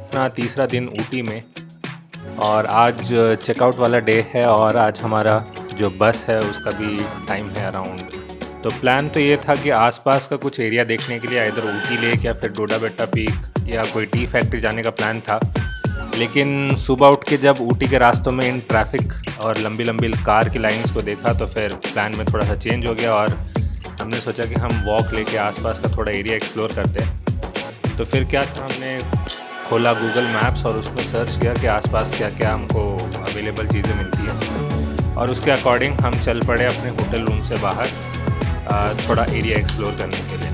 अपना तीसरा दिन ऊटी में, और आज चेकआउट वाला डे है और आज हमारा जो बस है उसका भी टाइम है अराउंड। तो प्लान तो ये था कि आसपास का कुछ एरिया देखने के लिए इधर ऊटी लेक या फिर डोडा बेट्टा पीक या कोई टी फैक्ट्री जाने का प्लान था। लेकिन सुबह उठ के जब ऊटी के रास्तों में इन ट्रैफिक और लंबी लंबी कार की लाइंस को देखा तो फिर प्लान में थोड़ा सा चेंज हो गया और हमने सोचा कि हम वॉक लेके आसपास का थोड़ा एरिया एक्सप्लोर करते हैं। तो फिर क्या था, हमने खोला गूगल मैप्स और उसमें सर्च किया कि आसपास क्या क्या हमको अवेलेबल चीज़ें मिलती हैं, और उसके अकॉर्डिंग हम चल पड़े अपने होटल रूम से बाहर थोड़ा एरिया एक्सप्लोर करने के लिए।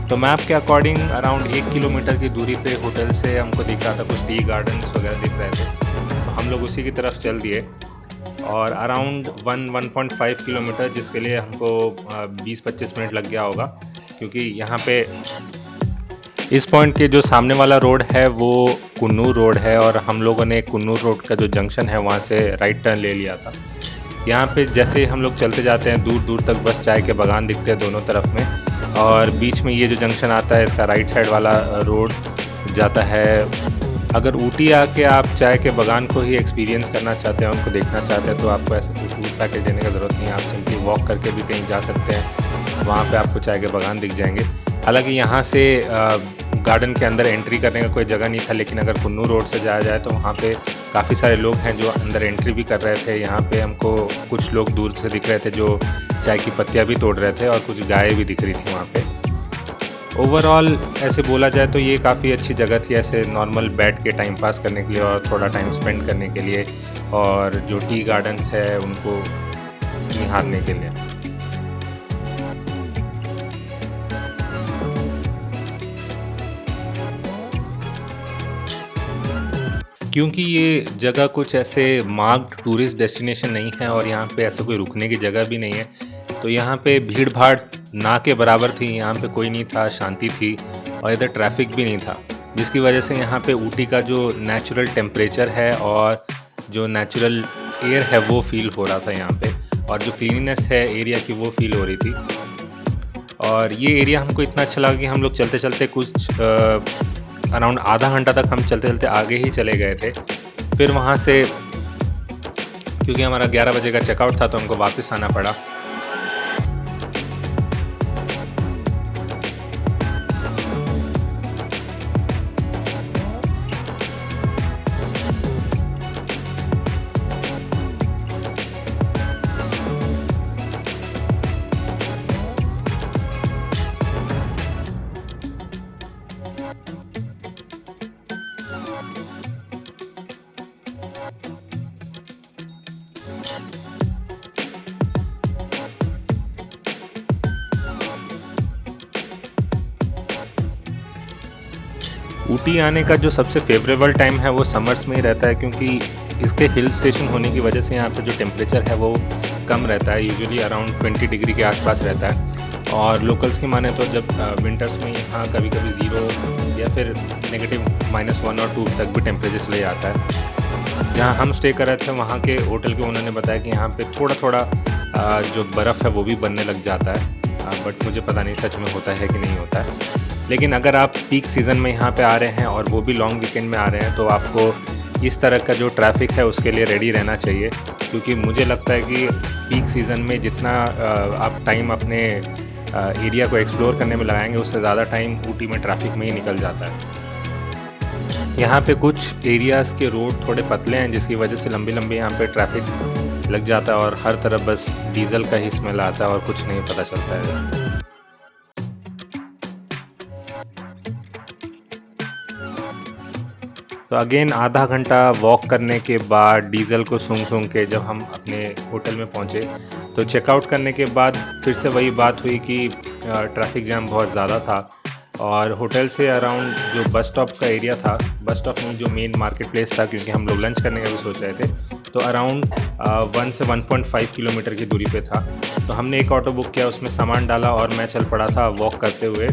तो मैप के अकॉर्डिंग अराउंड 1 किलोमीटर की दूरी पे होटल से हमको दिख रहा था कुछ टी गार्डन्स वगैरह दिख रहे थे, तो हम लोग उसी की तरफ चल दिए। और अराउंड 1.5 किलोमीटर, जिसके लिए हमको 20-25 मिनट लग गया होगा, क्योंकि यहाँ पे इस पॉइंट के जो सामने वाला रोड है वो कुन्नूर रोड है और हम लोगों ने कुन्नूर रोड का जो जंक्शन है वहाँ से राइट टर्न ले लिया था। यहाँ पे जैसे ही हम लोग चलते जाते हैं दूर दूर तक बस चाय के बागान दिखते हैं दोनों तरफ में, और बीच में ये जो जंक्शन आता है इसका राइट साइड वाला रोड जाता है। अगर ऊटी आके आप चाय के बागान को ही एक्सपीरियंस करना चाहते हैं, उनको देखना चाहते हैं, तो आपको ऐसा कोई टूर पैकेज देने का ज़रूरत नहीं है। आप सिंपली वॉक करके भी कहीं जा सकते हैं, वहाँ पे आपको चाय के बागान दिख जाएंगे। हालांकि यहाँ से गार्डन के अंदर एंट्री करने का कोई जगह नहीं था, लेकिन अगर कुन्नूर रोड से जाया जाए तो वहाँ पे काफ़ी सारे लोग हैं जो अंदर एंट्री भी कर रहे थे। यहाँ पे हमको कुछ लोग दूर से दिख रहे थे जो चाय की पत्तियाँ भी तोड़ रहे थे, और कुछ गायें भी दिख रही थी वहाँ पे। ओवरऑल ऐसे बोला जाए तो ये काफ़ी अच्छी जगह थी, ऐसे नॉर्मल बैठ के टाइम पास करने के लिए और थोड़ा टाइम स्पेंड करने के लिए, और जो टी गार्डन्स है उनको निहारने के लिए। क्योंकि ये जगह कुछ ऐसे मार्क्ड टूरिस्ट डेस्टिनेशन नहीं है और यहाँ पे ऐसा कोई रुकने की जगह भी नहीं है, तो यहाँ पे भीड़ भाड़ ना के बराबर थी। यहाँ पे कोई नहीं था, शांति थी, और इधर ट्रैफिक भी नहीं था, जिसकी वजह से यहाँ पे ऊटी का जो नेचुरल टेम्परेचर है और जो नेचुरल एयर है वो फील हो रहा था यहाँ पे, और जो क्लीनिनेस है एरिया की वो फील हो रही थी। और ये एरिया हमको इतना अच्छा लगा कि हम लोग चलते चलते कुछ अराउंड आधा घंटा तक हम चलते चलते आगे ही चले गए थे। फिर वहाँ से क्योंकि हमारा 11 बजे का चेकआउट था तो हमको वापस आना पड़ा। ऊटी आने का जो सबसे फेवरेबल टाइम है वो समर्स में ही रहता है, क्योंकि इसके हिल स्टेशन होने की वजह से यहाँ पे जो टेम्परेचर है वो कम रहता है, यूजुअली अराउंड 20 डिग्री के आसपास रहता है। और लोकल्स की माने तो जब विंटर्स में यहाँ कभी कभी 0 या फिर -1 और 2 तक भी टेम्परेचर चले जाता है। जहाँ हम स्टे कर रहे थे वहाँ के होटल के ओनर ने बताया कि यहाँ पे थोड़ा थोड़ा जो बर्फ़ है वो भी बनने लग जाता है, बट मुझे पता नहीं सच में होता है कि नहीं होता है। लेकिन अगर आप पीक सीज़न में यहाँ पे आ रहे हैं और वो भी लॉन्ग वीकेंड में आ रहे हैं तो आपको इस तरह का जो ट्रैफिक है उसके लिए रेडी रहना चाहिए, क्योंकि मुझे लगता है कि पीक सीज़न में जितना आप टाइम अपने एरिया को एक्सप्लोर करने में लगाएंगे उससे ज़्यादा टाइम ऊटी में ट्रैफिक में ही निकल जाता है। यहाँ पे कुछ एरियाज़ के रोड थोड़े पतले हैं जिसकी वजह से लंबी लंबी यहाँ पे ट्रैफिक लग जाता है और हर तरफ बस डीजल का ही स्मेल आता है और कुछ नहीं पता चलता है। तो अगेन आधा घंटा वॉक करने के बाद डीज़ल को सूंघ के जब हम अपने होटल में पहुँचे तो चेकआउट करने के बाद फिर से वही बात हुई कि ट्रैफिक जैम बहुत ज़्यादा था, और होटल से अराउंड जो बस स्टॉप का एरिया था, बस स्टॉप में जो मेन मार्केट प्लेस था, क्योंकि हम लोग लंच करने का भी सोच रहे थे, तो अराउंड 1 से 1.5 किलोमीटर की दूरी पे था। तो हमने एक ऑटो बुक किया, उसमें सामान डाला और मैं चल पड़ा था वॉक करते हुए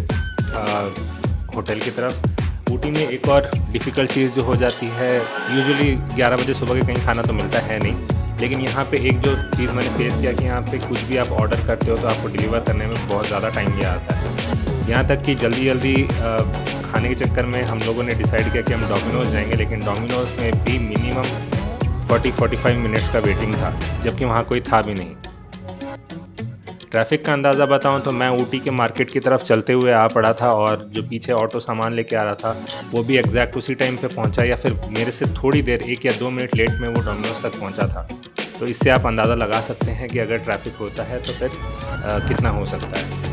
होटल की तरफ। ऊटी में एक और डिफ़िकल्ट चीज़ जो हो जाती है, यूजुअली 11 बजे सुबह के कहीं खाना तो मिलता है नहीं, लेकिन यहाँ पे एक जो चीज़ मैंने फेस किया कि यहाँ पे कुछ भी आप ऑर्डर करते हो तो आपको डिलीवर करने में बहुत ज़्यादा टाइम लिया जाता है। यहाँ तक कि जल्दी जल्दी खाने के चक्कर में हम लोगों ने डिसाइड किया कि हम डोमिनोज़ जाएंगे, लेकिन डोमिनोज़ में भी मिनिमम 40-45 मिनट्स का वेटिंग था, जबकि वहाँ कोई था भी नहीं। ट्रैफ़िक का अंदाज़ा बताऊं तो मैं ऊटी के मार्केट की तरफ चलते हुए आ पड़ा था, और जो पीछे ऑटो सामान लेके आ रहा था वो भी एग्जैक्ट उसी टाइम पे पहुंचा, या फिर मेरे से थोड़ी देर 1 या 2 मिनट लेट में वो डोमिनोज तक पहुंचा था। तो इससे आप अंदाज़ा लगा सकते हैं कि अगर ट्रैफ़िक होता है तो फिर कितना हो सकता है।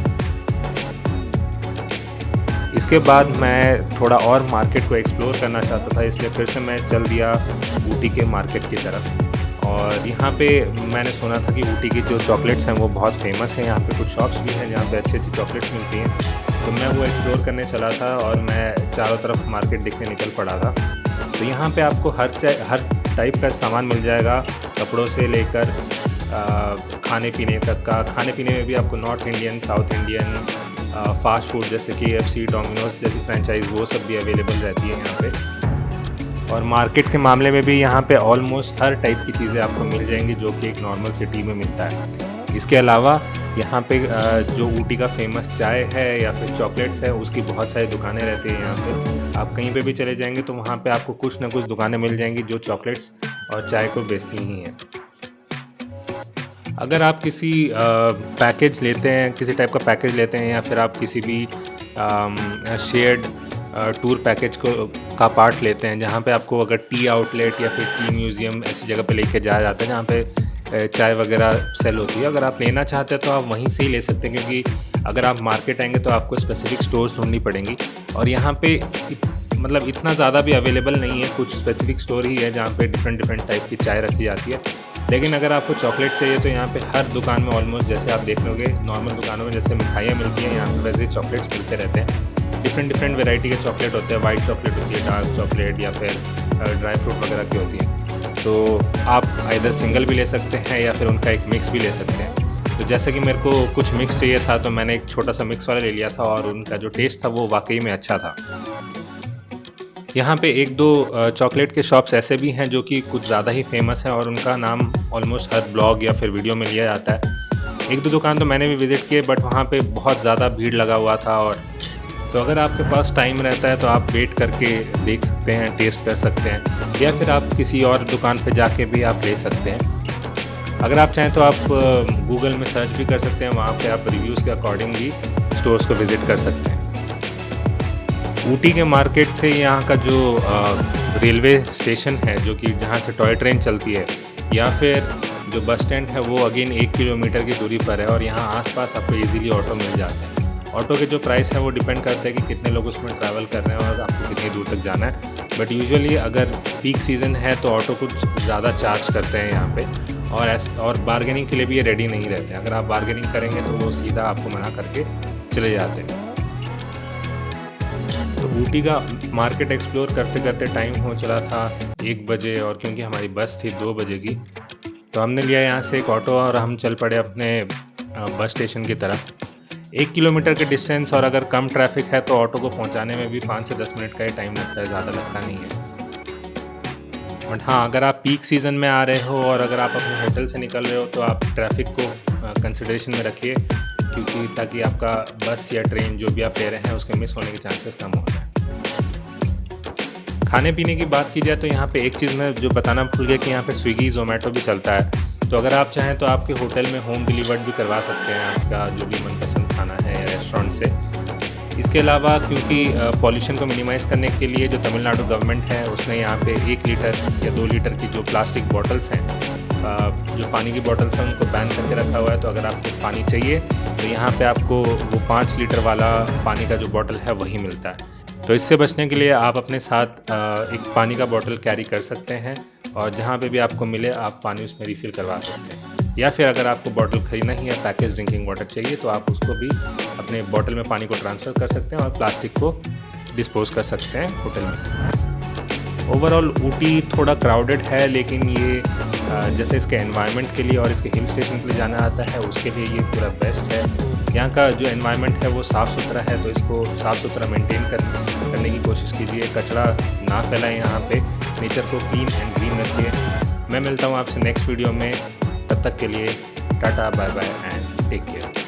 इसके बाद मैं थोड़ा और मार्केट को एक्सप्लोर करना चाहता था, इसलिए फिर से मैं चल दिया ऊटी के मार्केट की तरफ। और यहाँ पे मैंने सुना था कि ऊटी की जो चॉकलेट्स हैं वो बहुत फेमस हैं। यहाँ पे कुछ शॉप्स भी हैं जहाँ पे अच्छी अच्छी चॉकलेट्स मिलती हैं, तो मैं वो एक्सप्लोर करने चला था और मैं चारों तरफ मार्केट देखने निकल पड़ा था। तो यहाँ पे आपको हर टाइप का सामान मिल जाएगा, कपड़ों से लेकर खाने पीने तक का। खाने पीने में भी आपको north Indian, south Indian, fast food जैसे KFC, डोमिनोज जैसी फ्रेंचाइज वो सब भी अवेलेबल रहती है यहाँ पे। और मार्केट के मामले में भी यहाँ पे ऑलमोस्ट हर टाइप की चीज़ें आपको मिल जाएंगी जो कि एक नॉर्मल सिटी में मिलता है। इसके अलावा यहाँ पे जो ऊटी का फेमस चाय है या फिर चॉकलेट्स है उसकी बहुत सारी दुकानें रहती हैं। यहाँ पे आप कहीं पे भी चले जाएंगे तो वहाँ पे आपको कुछ ना कुछ दुकानें मिल जाएंगी जो चॉकलेट्स और चाय को बेचती ही हैं। अगर आप किसी पैकेज लेते हैं, किसी टाइप का पैकेज लेते हैं, या फिर आप किसी भी शेयर्ड टूर पैकेज का पार्ट लेते हैं जहाँ पे आपको अगर टी आउटलेट या फिर टी म्यूज़ियम ऐसी जगह पे लेके जाया जाता है जहाँ पे चाय वगैरह सेल होती है, अगर आप लेना चाहते हैं तो आप वहीं से ही ले सकते हैं, क्योंकि अगर आप मार्केट आएंगे तो आपको स्पेसिफिक स्टोर्स ढूंढनी पड़ेंगी। और यहाँ पे मतलब इतना ज़्यादा भी अवेलेबल नहीं है, कुछ स्पेसिफिक स्टोर ही है जहाँ पे डिफरेंट टाइप की चाय रखी जाती है। लेकिन अगर आपको चॉकलेट चाहिए तो यहाँ पे हर दुकान में ऑलमोस्ट, जैसे आप देख लोगे नॉर्मल दुकानों में जैसे मिठाइयाँ मिलती हैं, यहाँ पे वैसे चॉकलेट्स मिलते रहते हैं। डिफरेंट वैरायटी के चॉकलेट होते हैं, वाइट चॉकलेट होती है, डार्क चॉकलेट, या फिर ड्राई फ्रूट वगैरह की होती है। तो आप आइदर सिंगल भी ले सकते हैं या फिर उनका एक मिक्स भी ले सकते हैं। तो जैसे कि मेरे को कुछ मिक्स चाहिए था तो मैंने एक छोटा सा मिक्स वाला ले लिया था, और उनका जो टेस्ट था वो वाकई में अच्छा था। यहाँ पे 1-2 चॉकलेट के शॉप्स ऐसे भी हैं जो कि कुछ ज़्यादा ही फेमस हैं और उनका नाम ऑलमोस्ट हर ब्लॉग या फिर वीडियो में लिया जाता है। 1-2 दुकान तो मैंने भी विज़िट किए, बट वहाँ पे बहुत ज़्यादा भीड़ लगा हुआ था। और तो अगर आपके पास टाइम रहता है तो आप वेट करके देख सकते हैं, टेस्ट कर सकते हैं, या फिर आप किसी और दुकान पे जाके भी आप ले सकते हैं। अगर आप चाहें तो आप गूगल में सर्च भी कर सकते हैं, वहाँ पे आप रिव्यूज़ के अकॉर्डिंग भी स्टोर्स को विज़िट कर सकते हैं। ऊटी के मार्केट से यहाँ का जो रेलवे स्टेशन है, जो कि जहाँ से टॉय ट्रेन चलती है, या फिर जो बस स्टैंड है वो अगेन 1 किलोमीटर की दूरी पर है, और यहाँ आसपास आपको इजीली ऑटो मिल जाते हैं। ऑटो के जो प्राइस है वो डिपेंड करता है कि कितने लोग उसमें ट्रैवल कर रहे हैं और आपको कितनी दूर तक जाना है। बट यूजुअली अगर पीक सीज़न है तो ऑटो कुछ ज़्यादा चार्ज करते हैं यहाँ पे, और बार्गेनिंग के लिए भी ये रेडी नहीं रहते हैं। अगर आप बार्गेनिंग करेंगे तो वो सीधा आपको मना करके चले जाते हैं। तो ऊटी का मार्केट एक्सप्लोर करते करते टाइम हो चला था 1 बजे, और क्योंकि हमारी बस थी 2 बजे की, तो हमने लिया यहाँ से एक ऑटो और हम चल पड़े अपने बस स्टेशन की तरफ। 1 किलोमीटर के डिस्टेंस, और अगर कम ट्रैफिक है तो ऑटो को पहुँचाने में भी 5 से 10 मिनट का ही टाइम लगता है, ज़्यादा लगता नहीं है। बट हाँ, अगर आप पीक सीज़न में आ रहे हो और अगर आप अपने होटल से निकल रहे हो तो आप ट्रैफिक को कंसिडरेशन में रखिए, क्योंकि ताकि आपका बस या ट्रेन जो भी आप ले रहे हैं उसके मिस होने के चांसेस कम हो जाए। खाने पीने की बात की जाए तो यहाँ पे एक चीज़ मैं जो बताना भूल गया कि यहाँ पे स्विगी, ज़ोमैटो भी चलता है। तो अगर आप चाहें तो आपके होटल में होम डिलीवर्ड भी करवा सकते हैं आपका जो भी मनपसंद खाना है रेस्टोरेंट से। इसके अलावा क्योंकि पॉल्यूशन को मिनिमाइज़ करने के लिए जो तमिलनाडु गवर्नमेंट है उसने यहाँ पे 1 लीटर या 2 लीटर की जो प्लास्टिक बॉटल्स हैं, जो पानी की बॉटल्स हैं, उनको बैन करके रखा हुआ है। तो अगर आपको पानी चाहिए तो यहाँ पे आपको वो 5 लीटर वाला पानी का जो बॉटल है वही मिलता है। तो इससे बचने के लिए आप अपने साथ एक पानी का बॉटल कैरी कर सकते हैं, और जहाँ पे भी आपको मिले आप पानी उसमें रिफ़िल करवा सकते हैं। या फिर अगर आपको बॉटल खरीदना ही है, पैकेज ड्रिंकिंग वाटर चाहिए, तो आप उसको भी अपने बॉटल में पानी को ट्रांसफ़र कर सकते हैं और प्लास्टिक को डिस्पोज़ कर सकते हैं होटल में। ओवरऑल ऊटी थोड़ा क्राउडेड है, लेकिन ये जैसे इसके एनवायरनमेंट के लिए और इसके हिल स्टेशन के लिए जाना आता है उसके लिए ये पूरा बेस्ट है। यहाँ का जो एनवायरनमेंट है वो साफ़ सुथरा है, तो इसको साफ़ सुथरा मेंटेन करने की कोशिश कीजिए। कचरा ना फैलाएं यहाँ पे, नेचर को क्लीन एंड ग्रीन रखिए। मैं मिलता हूँ आपसे नेक्स्ट वीडियो में। तब तक के लिए tata bye bye and take care.